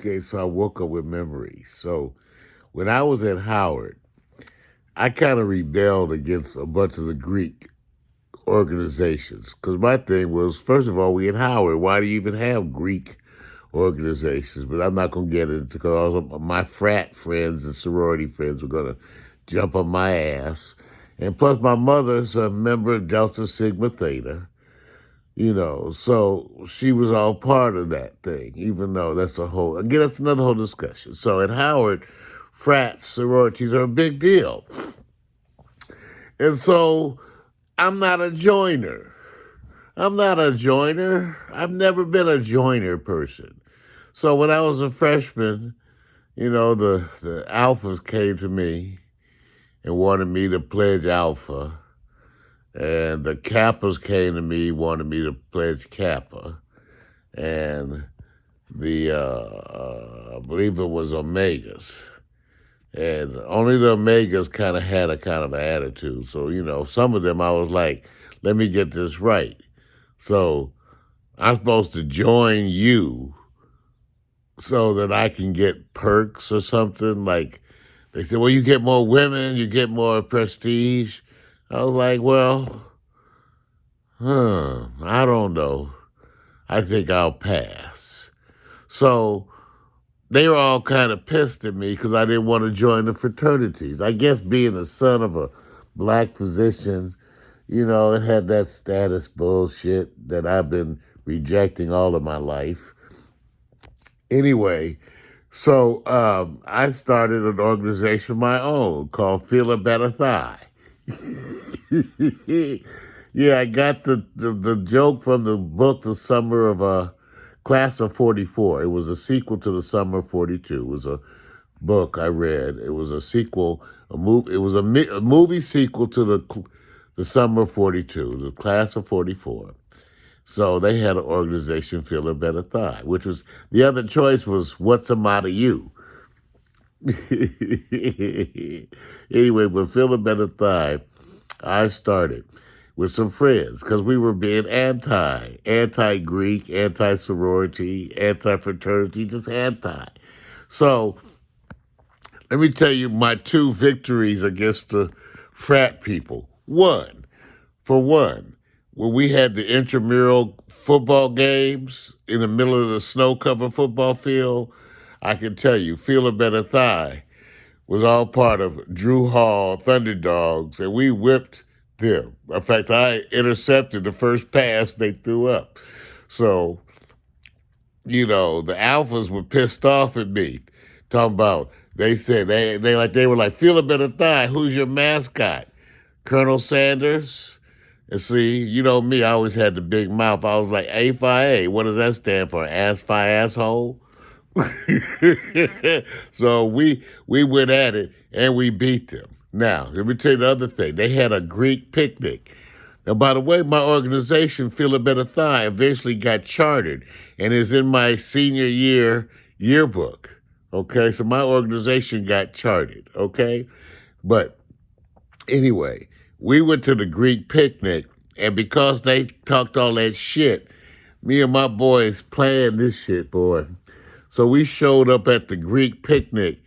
Okay, so I woke up with memories. So when I was at Howard, I kind of rebelled against a bunch of the Greek organizations because my thing was, first of all, we at Howard. Why do you even have Greek organizations? But I'm not gonna get into because my frat friends and sorority friends were gonna jump on my ass, and plus my mother's a member of Delta Sigma Theta. So she was all part of that thing, even though that's another whole discussion. So at Howard, frats, sororities are a big deal. And so I'm not a joiner. I'm not a joiner. I've never been a joiner person. So when I was a freshman, the alphas came to me and wanted me to pledge alpha. And the Kappas came to me, wanted me to pledge Kappa. And I believe it was Omegas. And only the Omegas kind of had a kind of attitude. So, some of them I was like, let me get this right. So I'm supposed to join you so that I can get perks or something. Like they said, well, you get more women, you get more prestige. I was like, well, I don't know. I think I'll pass. So they were all kind of pissed at me because I didn't want to join the fraternities. I guess being the son of a black physician, it had that status bullshit that I've been rejecting all of my life. Anyway, so I started an organization of my own called Feela Betta Thi. Yeah, I got the joke from the book, The Summer of Class of 44. It was a sequel to The Summer of 42. It was a book I read. It was a sequel, a movie. It was a movie sequel to the Summer of 42, the Class of 44. So they had an organization, Feela Betta Thi, which was the other choice was What's a Matter You? Anyway, with Feela Betta Thi, I started with some friends because we were being anti-Greek, anti-sorority, anti-fraternity, just anti. So let me tell you my two victories against the frat people. For one, when we had the intramural football games in the middle of the snow-covered football field, I can tell you, Feela Betta Thi was all part of Drew Hall Thunderdogs, and we whipped them. In fact, I intercepted the first pass they threw up. So, the alphas were pissed off at me, talking about, they said, they were like, Feela Betta Thi, who's your mascot? Colonel Sanders? And see, me, I always had the big mouth. I was like, A-Fi-A, what does that stand for? Ass-fi asshole? So we went at it and we beat them. Now, let me tell you the other thing. They had a Greek picnic. Now, by the way, my organization, Feela Betta Thi, eventually got chartered and is in my senior year yearbook. Okay, so my organization got chartered. Okay, but anyway, we went to the Greek picnic, and because they talked all that shit, me and my boys planned this shit, boy. So we showed up at the Greek picnic.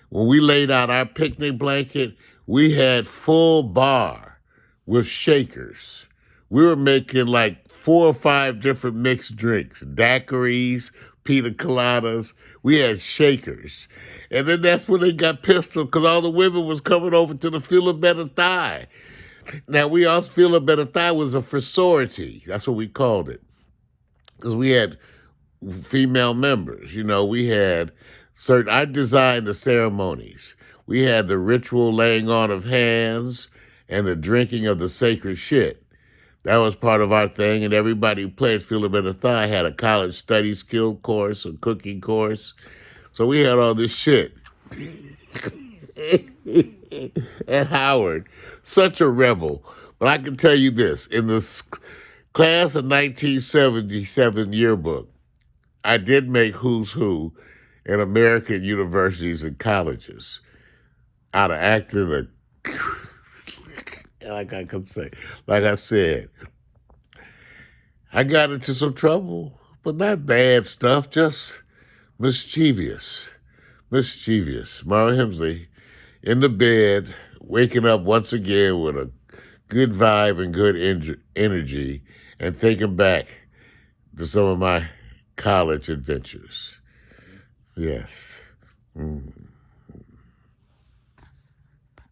When we laid out our picnic blanket, we had full bar with shakers. We were making like 4 or 5 different mixed drinks, daiquiris, pina coladas. We had shakers. And then that's when they got pistol because all the women was coming over to the Feela Betta Thi. Now, we also, Feela Betta Thi was a sorority. That's what we called it. Because we had female members. We had I designed the ceremonies. We had the ritual laying on of hands and the drinking of the sacred shit. That was part of our thing, and everybody who played Feela Betta Thi had a college study skill course, a cooking course. So we had all this shit. At Howard, such a rebel. But I can tell you this, in the class of 1977 yearbook, I did make who's who in American universities and colleges out of acting. Like I can say, like I said, I got into some trouble, but not bad stuff, just mischievous, mischievous. Mario Hemsley in the bed, waking up once again with a good vibe and good energy, and thinking back to some of my college adventures. Yes. Mm.